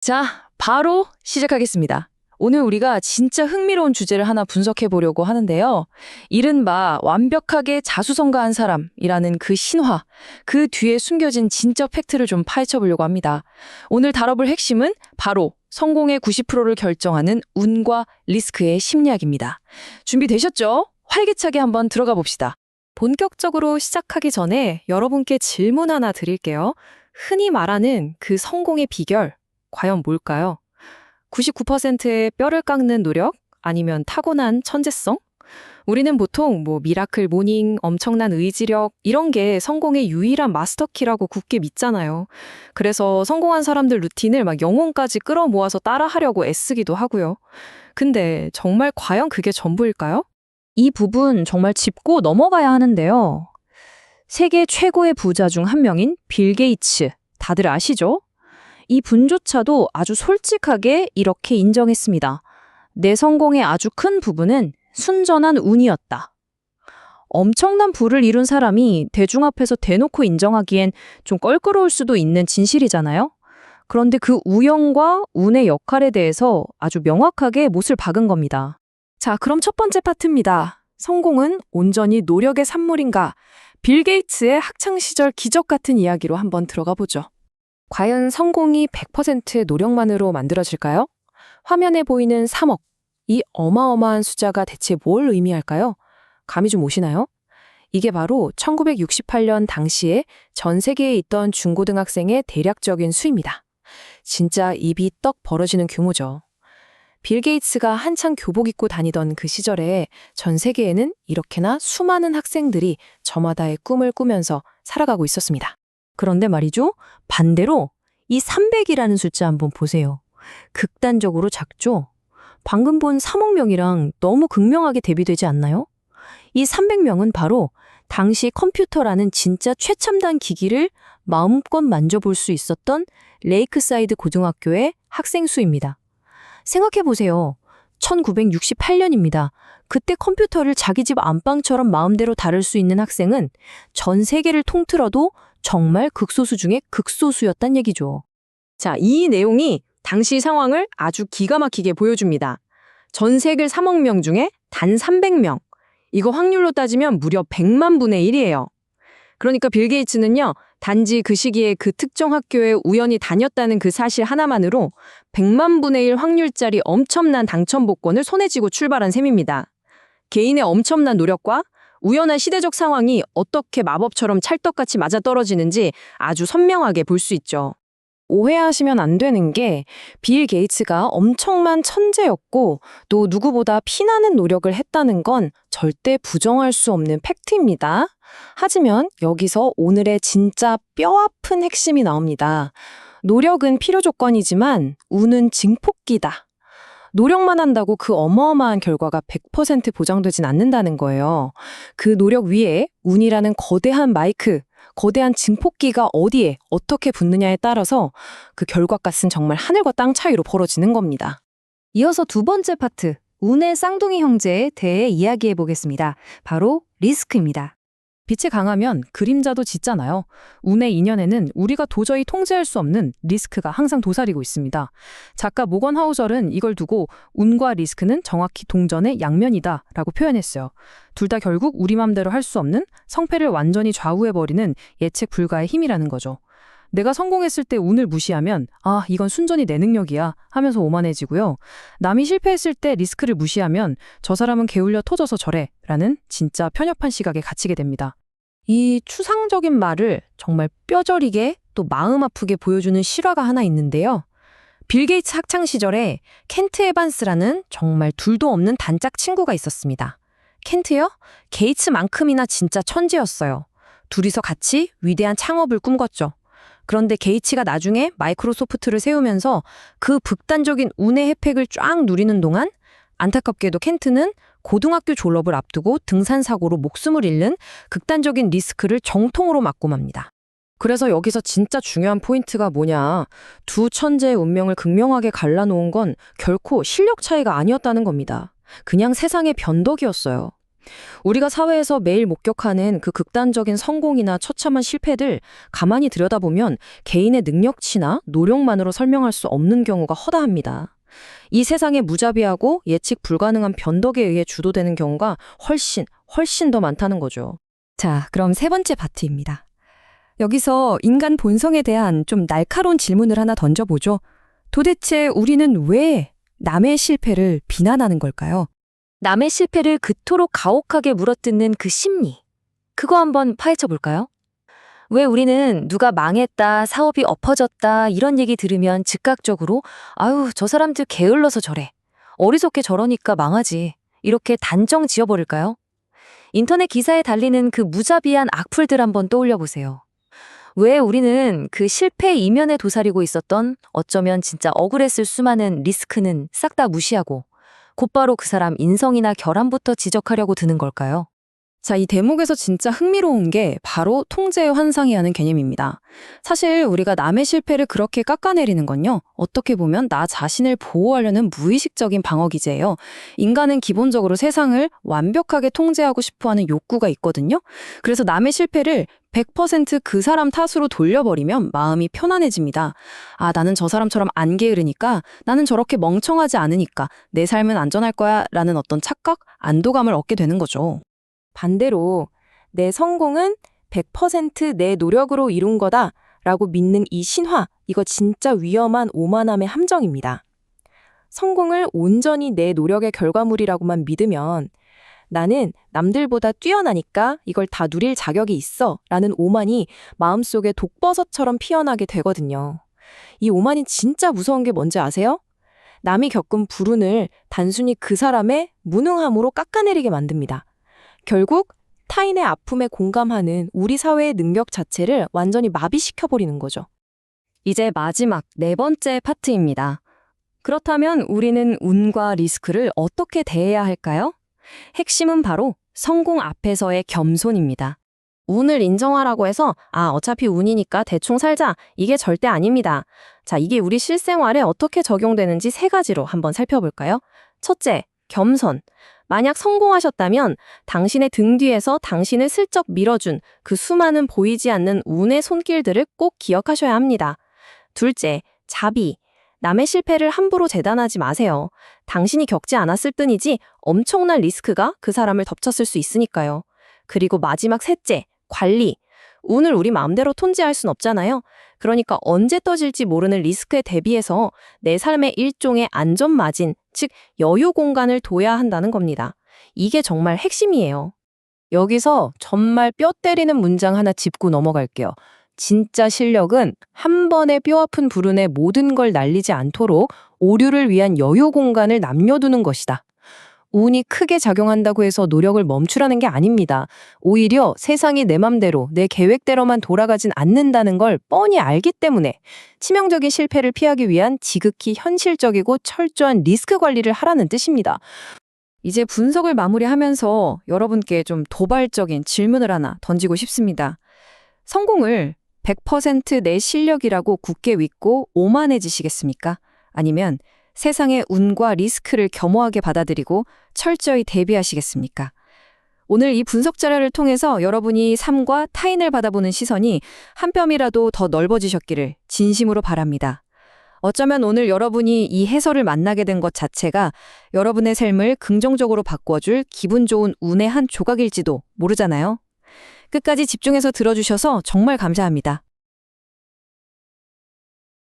자, 바로 시작하겠습니다. 오늘 우리가 진짜 흥미로운 주제를 하나 분석해 보려고 하는데요. 이른바 완벽하게 자수성가한 사람이라는 그 신화, 그 뒤에 숨겨진 진짜 팩트를 좀 파헤쳐 보려고 합니다. 오늘 다뤄볼 핵심은 바로 성공의 90%를 결정하는 운과 리스크의 심리학입니다. 준비되셨죠? 활기차게 한번 들어가 봅시다. 본격적으로 시작하기 전에 여러분께 질문 하나 드릴게요. 흔히 말하는 그 성공의 비결, 과연 뭘까요? 99%의 뼈를 깎는 노력? 아니면 타고난 천재성? 우리는 보통 미라클 모닝, 엄청난 의지력 이런 게 성공의 유일한 마스터키라고 굳게 믿잖아요. 그래서 성공한 사람들 루틴을 영혼까지 끌어모아서 따라하려고 애쓰기도 하고요. 근데 정말 과연 그게 전부일까요? 이 부분 정말 짚고 넘어가야 하는데요. 세계 최고의 부자 중 한 명인 빌 게이츠, 다들 아시죠? 이 분조차도 아주 솔직하게 이렇게 인정했습니다. 내 성공의 아주 큰 부분은 순전한 운이었다. 엄청난 부를 이룬 사람이 대중 앞에서 대놓고 인정하기엔 좀 껄끄러울 수도 있는 진실이잖아요. 그런데 그 우연과 운의 역할에 대해서 아주 명확하게 못을 박은 겁니다. 자, 그럼 첫 번째 파트입니다. 성공은 온전히 노력의 산물인가? 빌 게이츠의 학창시절 기적 같은 이야기로 한번 들어가 보죠. 과연 성공이 100%의 노력만으로 만들어질까요? 화면에 보이는 3억, 이 어마어마한 숫자가 대체 뭘 의미할까요? 감이 좀 오시나요? 이게 바로 1968년 당시에 전 세계에 있던 중고등학생의 대략적인 수입니다. 진짜 입이 떡 벌어지는 규모죠. 빌 게이츠가 한창 교복 입고 다니던 그 시절에 전 세계에는 이렇게나 수많은 학생들이 저마다의 꿈을 꾸면서 살아가고 있었습니다. 그런데 말이죠. 반대로 이 300이라는 숫자 한번 보세요. 극단적으로 작죠? 방금 본 3억 명이랑 너무 극명하게 대비되지 않나요? 이 300명은 바로 당시 컴퓨터라는 진짜 최첨단 기기를 마음껏 만져볼 수 있었던 레이크사이드 고등학교의 학생 수입니다. 생각해보세요. 1968년입니다. 그때 컴퓨터를 자기 집 안방처럼 마음대로 다룰 수 있는 학생은 전 세계를 통틀어도 정말 극소수 중에 극소수였단 얘기죠. 자, 이 내용이 당시 상황을 아주 기가 막히게 보여줍니다. 전 세계 3억 명 중에 단 300명. 이거 확률로 따지면 무려 100만 분의 1이에요. 그러니까 빌 게이츠는요, 단지 그 시기에 그 특정 학교에 우연히 다녔다는 그 사실 하나만으로 100만 분의 1 확률짜리 엄청난 당첨 복권을 손에 쥐고 출발한 셈입니다. 개인의 엄청난 노력과 우연한 시대적 상황이 어떻게 마법처럼 찰떡같이 맞아떨어지는지 아주 선명하게 볼 수 있죠. 오해하시면 안 되는 게 빌 게이츠가 엄청난 천재였고 또 누구보다 피나는 노력을 했다는 건 절대 부정할 수 없는 팩트입니다. 하지만 여기서 오늘의 진짜 뼈아픈 핵심이 나옵니다. 노력은 필요 조건이지만 운은 증폭기다. 노력만 한다고 그 어마어마한 결과가 100% 보장되진 않는다는 거예요. 그 노력 위에 운이라는 거대한 마이크, 거대한 증폭기가 어디에 어떻게 붙느냐에 따라서 그 결과값은 정말 하늘과 땅 차이로 벌어지는 겁니다. 이어서 두 번째 파트, 운의 쌍둥이 형제에 대해 이야기해 보겠습니다. 바로 리스크입니다. 빛이 강하면 그림자도 짙잖아요. 운의 인연에는 우리가 도저히 통제할 수 없는 리스크가 항상 도사리고 있습니다. 작가 모건 하우절은 이걸 두고 운과 리스크는 정확히 동전의 양면이다 라고 표현했어요. 둘 다 결국 우리 맘대로 할 수 없는 성패를 완전히 좌우해버리는 예측 불가의 힘이라는 거죠. 내가 성공했을 때 운을 무시하면 아, 이건 순전히 내 능력이야 하면서 오만해지고요. 남이 실패했을 때 리스크를 무시하면 저 사람은 게을려 터져서 저래 라는 진짜 편협한 시각에 갇히게 됩니다. 이 추상적인 말을 정말 뼈저리게 또 마음 아프게 보여주는 실화가 하나 있는데요. 빌 게이츠 학창 시절에 켄트 에반스라는 정말 둘도 없는 단짝 친구가 있었습니다. 켄트요? 게이츠만큼이나 진짜 천재였어요. 둘이서 같이 위대한 창업을 꿈꿨죠. 그런데 게이츠가 나중에 마이크로소프트를 세우면서 그 극단적인 운의 혜택을 쫙 누리는 동안 안타깝게도 켄트는 고등학교 졸업을 앞두고 등산사고로 목숨을 잃는 극단적인 리스크를 정통으로 맞고 맙니다. 그래서 여기서 진짜 중요한 포인트가 뭐냐. 두 천재의 운명을 극명하게 갈라놓은 건 결코 실력 차이가 아니었다는 겁니다. 그냥 세상의 변덕이었어요. 우리가 사회에서 매일 목격하는 그 극단적인 성공이나 처참한 실패들 가만히 들여다보면 개인의 능력치나 노력만으로 설명할 수 없는 경우가 허다합니다. 이 세상에 무자비하고 예측 불가능한 변덕에 의해 주도되는 경우가 훨씬 더 많다는 거죠. 자, 그럼 세 번째 파트입니다. 여기서 인간 본성에 대한 좀 날카로운 질문을 하나 던져보죠. 도대체 우리는 왜 남의 실패를 비난하는 걸까요? 남의 실패를 그토록 가혹하게 물어뜯는 그 심리. 그거 한번 파헤쳐 볼까요? 왜 우리는 누가 망했다, 사업이 엎어졌다 이런 얘기 들으면 즉각적으로 아유, 저 사람들 게을러서 저래. 어리석게 저러니까 망하지. 이렇게 단정 지어버릴까요? 인터넷 기사에 달리는 그 무자비한 악플들 한번 떠올려 보세요. 왜 우리는 그 실패 이면에 도사리고 있었던 어쩌면 진짜 억울했을 수많은 리스크는 싹 다 무시하고 곧바로 그 사람 인성이나 결함부터 지적하려고 드는 걸까요? 자, 이 대목에서 진짜 흥미로운 게 바로 통제의 환상이라는 개념입니다. 사실 우리가 남의 실패를 그렇게 깎아내리는 건요, 어떻게 보면 나 자신을 보호하려는 무의식적인 방어 기제예요. 인간은 기본적으로 세상을 완벽하게 통제하고 싶어하는 욕구가 있거든요. 그래서 남의 실패를 100% 그 사람 탓으로 돌려버리면 마음이 편안해집니다. 아, 나는 저 사람처럼 안 게으르니까, 나는 저렇게 멍청하지 않으니까 내 삶은 안전할 거야 라는 어떤 착각, 안도감을 얻게 되는 거죠. 반대로 내 성공은 100% 내 노력으로 이룬 거다 라고 믿는 이 신화, 이거 진짜 위험한 오만함의 함정입니다. 성공을 온전히 내 노력의 결과물이라고만 믿으면 나는 남들보다 뛰어나니까 이걸 다 누릴 자격이 있어 라는 오만이 마음속에 독버섯처럼 피어나게 되거든요. 이 오만이 진짜 무서운 게 뭔지 아세요? 남이 겪은 불운을 단순히 그 사람의 무능함으로 깎아내리게 만듭니다. 결국 타인의 아픔에 공감하는 우리 사회의 능력 자체를 완전히 마비시켜버리는 거죠. 이제 마지막 네 번째 파트입니다. 그렇다면 우리는 운과 리스크를 어떻게 대해야 할까요? 핵심은 바로 성공 앞에서의 겸손입니다. 운을 인정하라고 해서 어차피 운이니까 대충 살자. 이게 절대 아닙니다. 자, 이게 우리 실생활에 어떻게 적용되는지 세 가지로 한번 살펴볼까요? 첫째, 겸손. 만약 성공하셨다면 당신의 등 뒤에서 당신을 슬쩍 밀어준 그 수많은 보이지 않는 운의 손길들을 꼭 기억하셔야 합니다. 둘째, 자비. 남의 실패를 함부로 재단하지 마세요. 당신이 겪지 않았을 뿐이지 엄청난 리스크가 그 사람을 덮쳤을 수 있으니까요. 그리고 마지막 셋째, 관리. 운을 우리 마음대로 통제할 순 없잖아요. 그러니까 언제 떠질지 모르는 리스크에 대비해서 내 삶의 일종의 안전 마진, 즉 여유 공간을 둬야 한다는 겁니다. 이게 정말 핵심이에요. 여기서 정말 뼈 때리는 문장 하나 짚고 넘어갈게요. 진짜 실력은 한 번의 뼈아픈 불운에 모든 걸 날리지 않도록 오류를 위한 여유 공간을 남겨두는 것이다. 운이 크게 작용한다고 해서 노력을 멈추라는 게 아닙니다. 오히려 세상이 내 맘대로, 내 계획대로만 돌아가진 않는다는 걸 뻔히 알기 때문에 치명적인 실패를 피하기 위한 지극히 현실적이고 철저한 리스크 관리를 하라는 뜻입니다. 이제 분석을 마무리하면서 여러분께 좀 도발적인 질문을 하나 던지고 싶습니다. 성공을 100% 내 실력이라고 굳게 믿고 오만해지시겠습니까? 아니면 세상의 운과 리스크를 겸허하게 받아들이고 철저히 대비하시겠습니까? 오늘 이 분석 자료를 통해서 여러분이 삶과 타인을 바라보는 시선이 한 뼘이라도 더 넓어지셨기를 진심으로 바랍니다. 어쩌면 오늘 여러분이 이 해설을 만나게 된 것 자체가 여러분의 삶을 긍정적으로 바꿔줄 기분 좋은 운의 한 조각일지도 모르잖아요. 끝까지 집중해서 들어주셔서 정말 감사합니다.